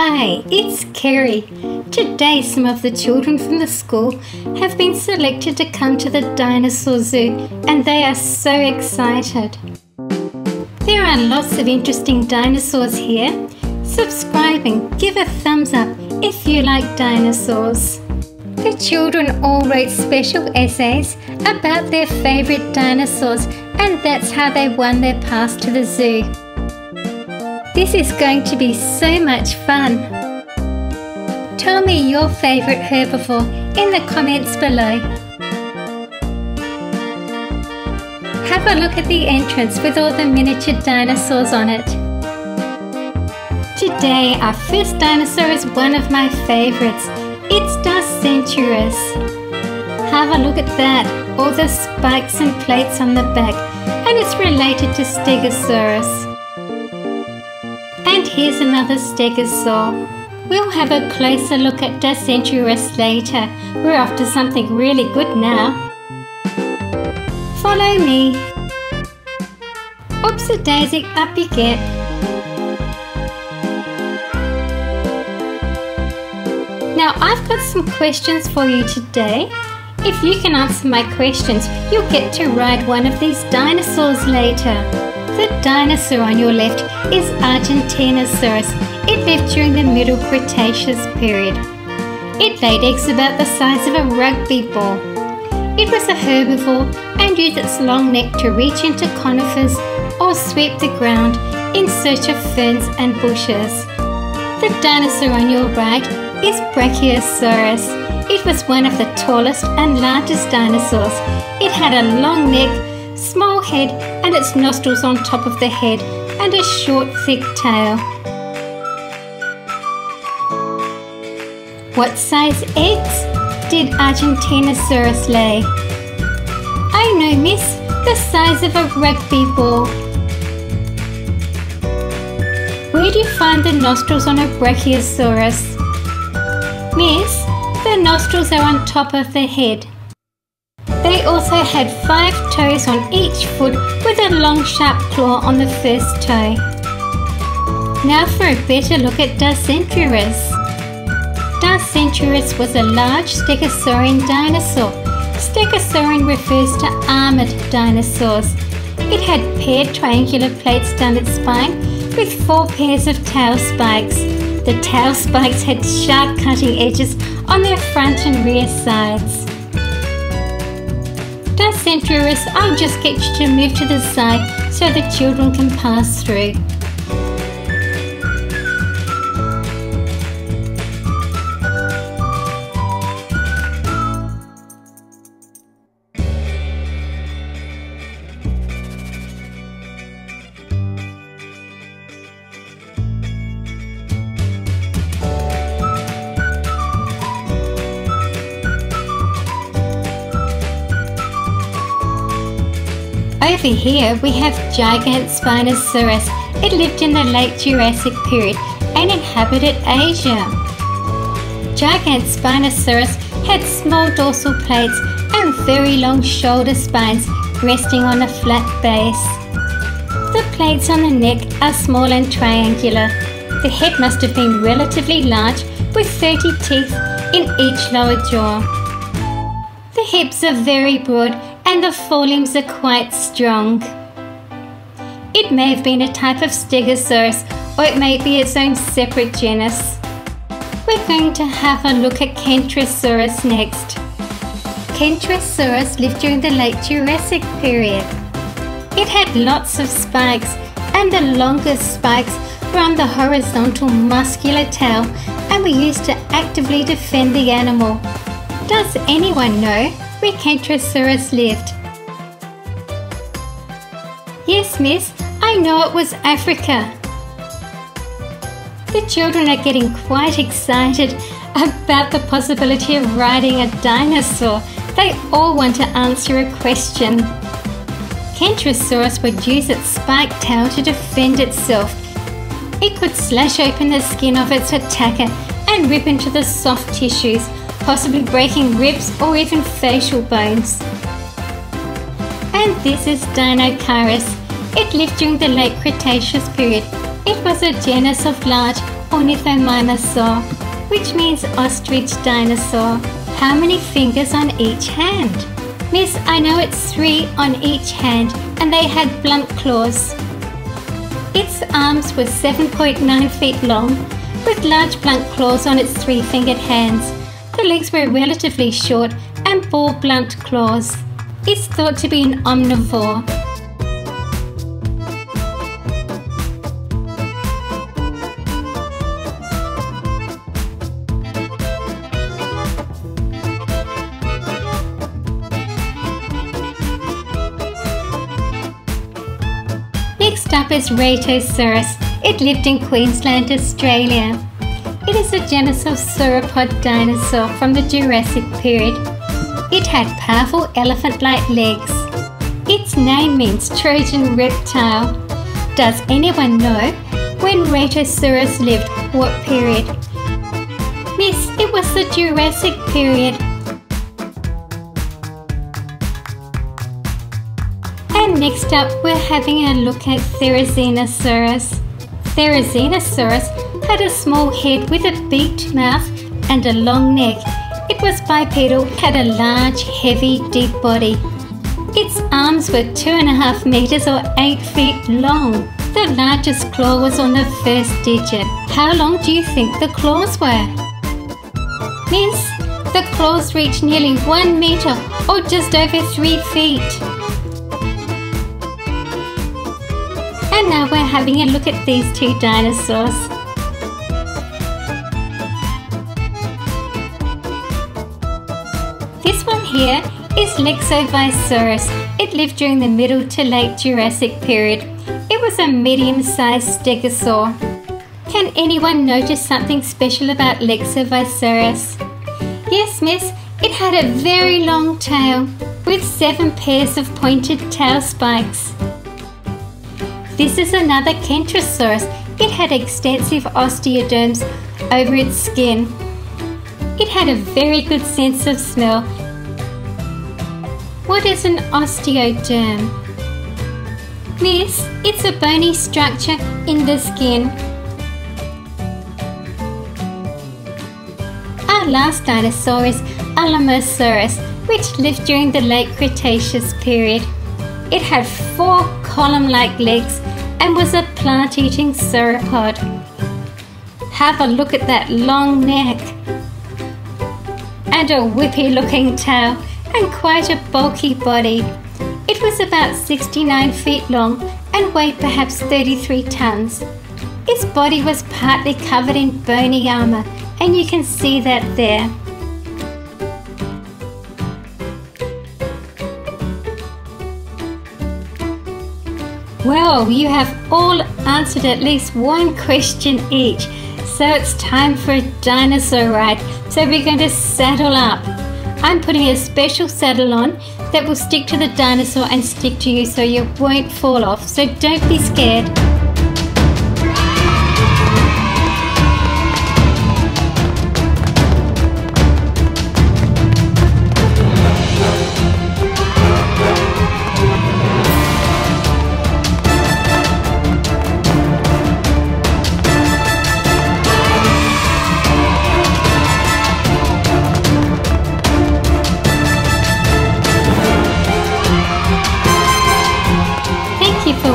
Hi, it's Kerry. Today some of the children from the school have been selected to come to the dinosaur zoo and they are so excited. There are lots of interesting dinosaurs here. Subscribe and give a thumbs up if you like dinosaurs. The children all wrote special essays about their favourite dinosaurs and that's how they won their pass to the zoo. This is going to be so much fun. Tell me your favourite herbivore in the comments below. Have a look at the entrance with all the miniature dinosaurs on it. Today our first dinosaur is one of my favourites. It's Dinosaurus. Have a look at that, all the spikes and plates on the back, and it's related to Stegosaurus. And here's another stegosaur. We'll have a closer look at Dinosaurus later. We're off to something really good now. Follow me. Oops-a-daisy, up you get. Now I've got some questions for you today. If you can answer my questions, you'll get to ride one of these dinosaurs later. The dinosaur on your left is Argentinosaurus. It lived during the Middle Cretaceous period. It laid eggs about the size of a rugby ball. It was a herbivore and used its long neck to reach into conifers or sweep the ground in search of ferns and bushes. The dinosaur on your right is Brachiosaurus. It was one of the tallest and largest dinosaurs. It had a long neck, small head and its nostrils on top of the head and a short thick tail. What size eggs did Argentinosaurus lay? I know, miss, the size of a rugby ball. Where do you find the nostrils on a Brachiosaurus? Miss, the nostrils are on top of the head. They also had 5 toes on each foot with a long sharp claw on the first toe. Now for a better look at Dinosaurus. Dinosaurus was a large stegosaurian dinosaur. Stegosaurian refers to armoured dinosaurs. It had paired triangular plates down its spine with 4 pairs of tail spikes. The tail spikes had sharp cutting edges on their front and rear sides. Dinosaurus, I'll just get you to move to the side so the children can pass through. Over here we have Spinosaurus. It lived in the late Jurassic period and inhabited Asia. Spinosaurus had small dorsal plates and very long shoulder spines resting on a flat base. The plates on the neck are small and triangular. The head must have been relatively large with 30 teeth in each lower jaw. The hips are very broad and the forelimbs are quite strong. It may have been a type of Stegosaurus or it may be its own separate genus. We're going to have a look at Kentrosaurus next. Kentrosaurus lived during the late Jurassic period. It had lots of spikes and the longest spikes were on the horizontal muscular tail and were used to actively defend the animal. Does anyone know where Kentrosaurus lived? Yes, miss, I know it was Africa. The children are getting quite excited about the possibility of riding a dinosaur. They all want to answer a question. Kentrosaurus would use its spiked tail to defend itself. It could slash open the skin of its attacker and rip into the soft tissues, possibly breaking ribs or even facial bones. And this is Dinosaurus. It lived during the late Cretaceous period. It was a genus of large ornithomimosaur, which means ostrich dinosaur. How many fingers on each hand? Miss, I know it's 3 on each hand, and they had blunt claws. Its arms were 7.9 feet long, with large blunt claws on its 3-fingered hands. The legs were relatively short and bore blunt claws. It's thought to be an omnivore. Next up is Brachiosaurus. It lived in Queensland, Australia. It is a genus of sauropod dinosaur from the Jurassic period. It had powerful elephant-like legs. Its name means Trojan reptile. Does anyone know when Brachiosaurus lived? What period? Miss, it was the Jurassic period. And next up, we're having a look at Therizinosaurus. Therizinosaurus had a small head with a beaked mouth and a long neck. It was bipedal, had a large, heavy, deep body. Its arms were 2.5 meters or 8 feet long. The largest claw was on the first digit. How long do you think the claws were? Miss, the claws reached nearly 1 meter or just over 3 feet. And now we're having a look at these 2 dinosaurs. This one here is Stegosaurus. It lived during the middle to late Jurassic period. It was a medium-sized stegosaur. Can anyone notice something special about Stegosaurus? Yes, miss, it had a very long tail with 7 pairs of pointed tail spikes. This is another Kentrosaurus. It had extensive osteoderms over its skin. It had a very good sense of smell. What is an osteoderm? Miss, it's a bony structure in the skin. Our last dinosaur is Untitled, which lived during the late Cretaceous period. It had 4 column-like legs and was a plant-eating sauropod. Have a look at that long neck and a whippy-looking tail and quite a bulky body. It was about 69 feet long and weighed perhaps 33 tons. Its body was partly covered in bony armor, and you can see that there. Well, you have all answered at least one question each, so it's time for a dinosaur ride. So we're going to saddle up. I'm putting a special saddle on that will stick to the dinosaur and stick to you so you won't fall off, so don't be scared.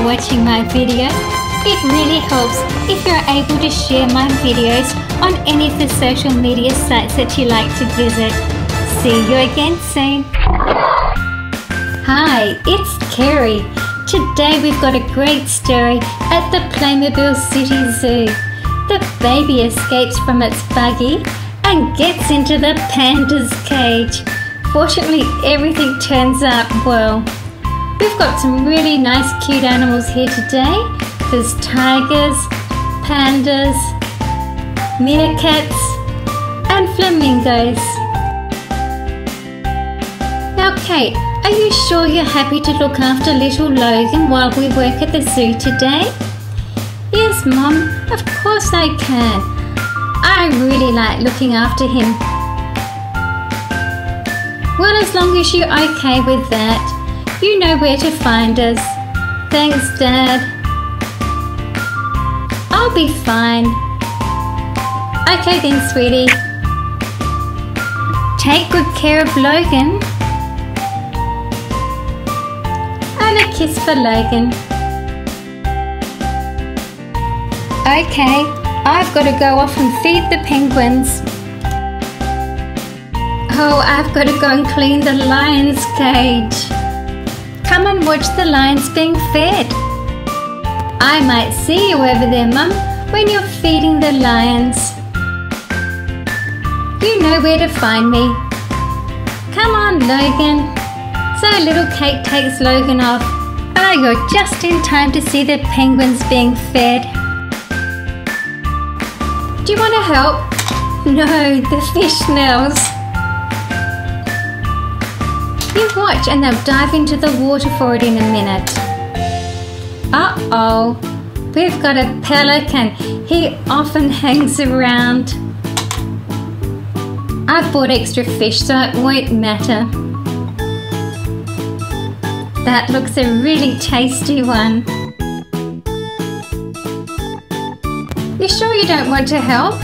Watching my video. It really helps if you're able to share my videos on any of the social media sites that you like to visit. See you again soon. Hi, it's Kerry. Today we've got a great story at the Playmobil City Zoo. The baby escapes from its buggy and gets into the panda's cage. Fortunately, everything turns out well. We've got some really nice cute animals here today. There's tigers, pandas, meerkats and flamingos. Now Kate, are you sure you're happy to look after little Logan while we work at the zoo today? Yes, Mom, of course I can. I really like looking after him. Well, as long as you're okay with that. You know where to find us. Thanks, Dad. I'll be fine. Okay then, sweetie. Take good care of Logan. And a kiss for Logan. Okay, I've got to go off and feed the penguins. Oh, I've got to go and clean the lion's cage. Come and watch the lions being fed. I might see you over there, Mum, when you're feeding the lions. You know where to find me. Come on, Logan. So little Kate takes Logan off. Oh, you're just in time to see the penguins being fed. Do you want to help? No, the fish smells. You watch and they'll dive into the water for it in a minute. Uh-oh, we've got a pelican. He often hangs around. I've bought extra fish so it won't matter. That looks a really tasty one. You sure you don't want to help?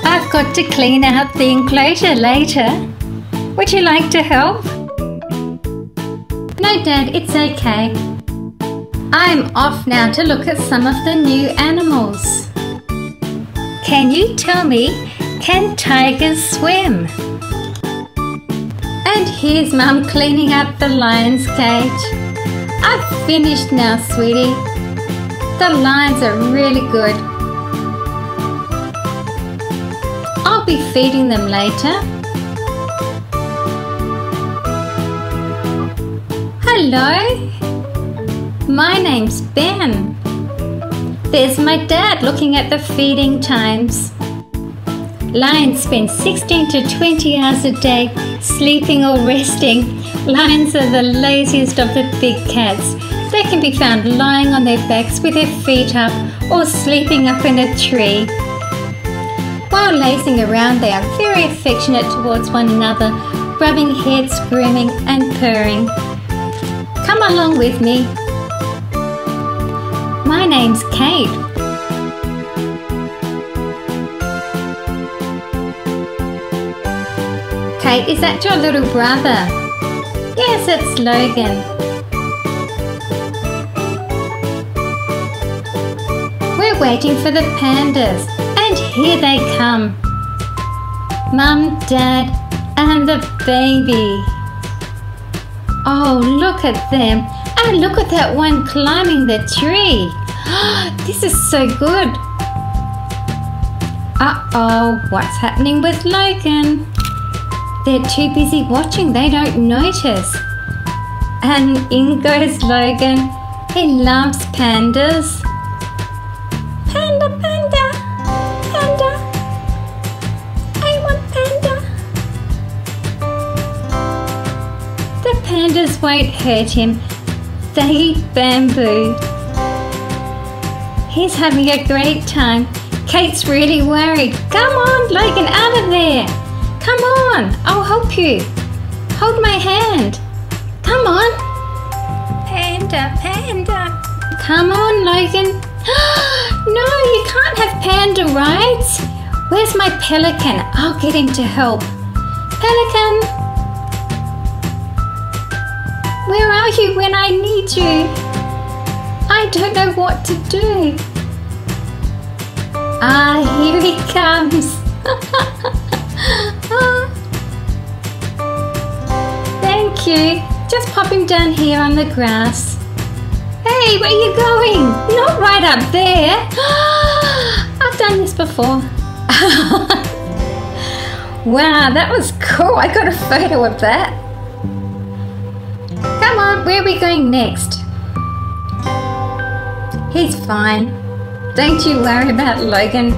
I've got to clean out the enclosure later. Would you like to help? No, Dad, it's okay. I'm off now to look at some of the new animals. Can you tell me, can tigers swim? And here's Mum cleaning up the lion's cage. I've finished now, sweetie. The lions are really good. I'll be feeding them later. Hello, my name's Ben. There's my dad looking at the feeding times. Lions spend 16 to 20 hours a day sleeping or resting. Lions are the laziest of the big cats. They can be found lying on their backs with their feet up or sleeping up in a tree. While lazing around, they are very affectionate towards one another, rubbing heads, grooming and purring. Come along with me. My name's Kate. Kate, is that your little brother? Yes, it's Logan. We're waiting for the pandas, and here they come. Mum, Dad, and the baby. Oh, look at them. And look at that one climbing the tree. This is so good. Uh-oh, what's happening with Logan? They're too busy watching, they don't notice. And in goes Logan. He loves pandas. Panda, panda, panda. I want panda. The pandas won't hurt him. They eat bamboo. He's having a great time. Kate's really worried. Come on, Logan, out of there. Come on, I'll help you. Hold my hand. Come on. Panda, panda. Come on, Logan. No, you can't have panda rides. Where's my pelican? I'll get him to help. Pelican. Where are you when I need you? I don't know what to do. Ah, here he comes. Thank you. Just pop him down here on the grass. Hey, where are you going? Not right up there. I've done this before. Wow, that was cool. I got a photo of that. Come on, where are we going next? He's fine. Don't you worry about Logan.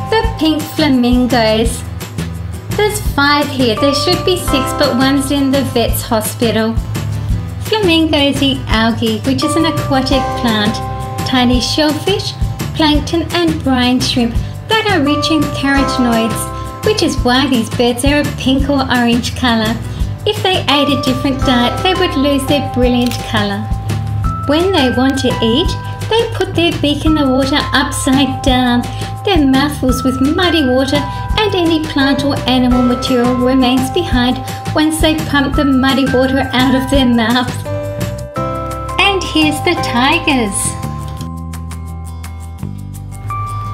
The pink flamingos. There's 5 here. There should be 6, but one's in the vet's hospital. Flamingos eat algae, which is an aquatic plant, tiny shellfish, plankton and brine shrimp that are rich in carotenoids, which is why these birds are a pink or orange colour. If they ate a different diet, they would lose their brilliant colour. When they want to eat, they put their beak in the water upside down. Their mouthfuls with muddy water and any plant or animal material remains behind once they pump the muddy water out of their mouth. And here's the tigers.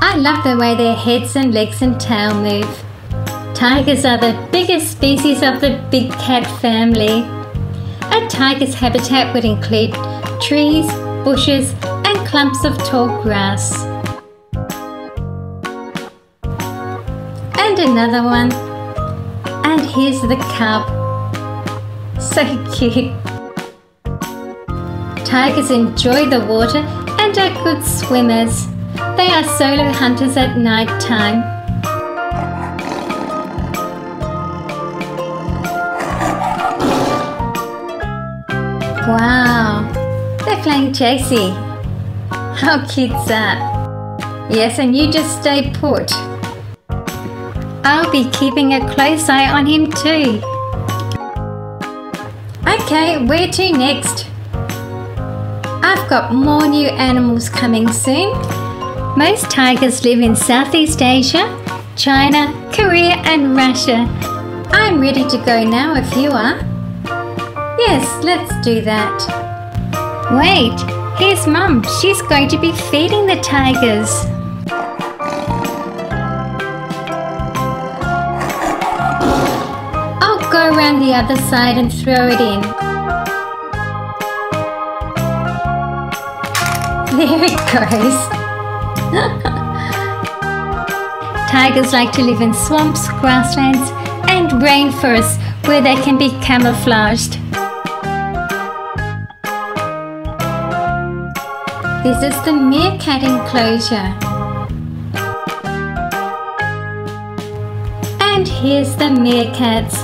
I love the way their heads and legs and tail move. Tigers are the biggest species of the big cat family. A tiger's habitat would include trees, bushes, and clumps of tall grass. And another one. And here's the cub. So cute. Tigers enjoy the water and are good swimmers. They are solo hunters at night time. Wow, they're playing chasey. How cute's that? Yes, and you just stay put. I'll be keeping a close eye on him too. Okay, where to next? I've got more new animals coming soon. Most tigers live in Southeast Asia, China, Korea and Russia. I'm ready to go now if you are. Yes, let's do that. Wait, here's Mum. She's going to be feeding the tigers. I'll go around the other side and throw it in. There it goes. Tigers like to live in swamps, grasslands and rainforests where they can be camouflaged. This is the meerkat enclosure. And here's the meerkats.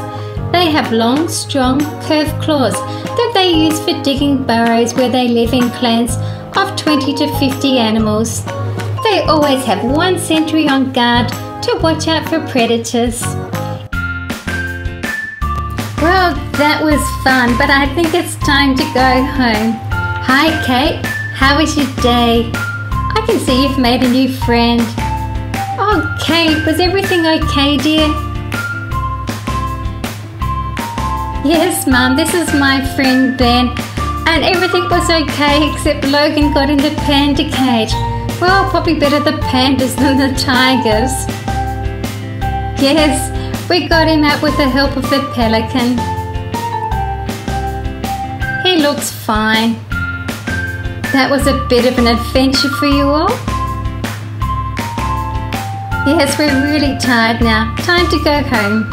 They have long, strong, curved claws that they use for digging burrows where they live in clans of 20 to 50 animals. They always have one sentry on guard to watch out for predators. Well, that was fun, but I think it's time to go home. Hi Kate, how was your day? I can see you've made a new friend. Oh Kate, was everything okay, dear? Yes Mum, this is my friend Ben, and everything was okay except Logan got in the panda cage. Well, probably better the pandas than the tigers. Yes, we got him out with the help of the pelican. He looks fine. That was a bit of an adventure for you all. Yes, we're really tired now. Time to go home.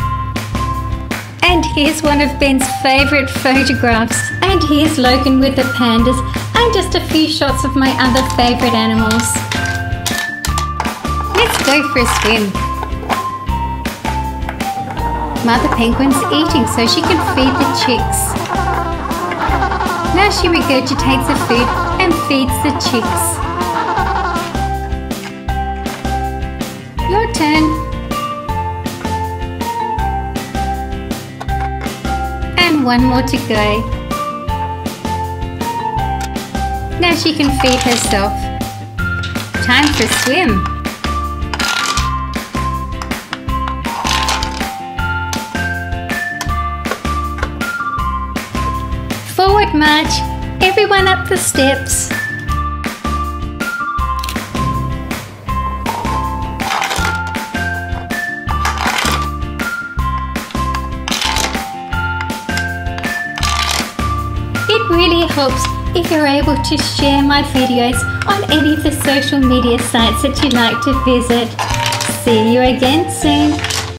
And here's one of Ben's favourite photographs. And here's Logan with the pandas and just a few shots of my other favourite animals. Let's go for a swim. Mother Penguin's eating so she can feed the chicks. Now she regurgitates the food and feeds the chicks. Your turn. And one more to go. Now she can feed herself. Time for a swim. Forward march, everyone up the steps. It really helps if you're able to share my videos on any of the social media sites that you like to visit. See you again soon.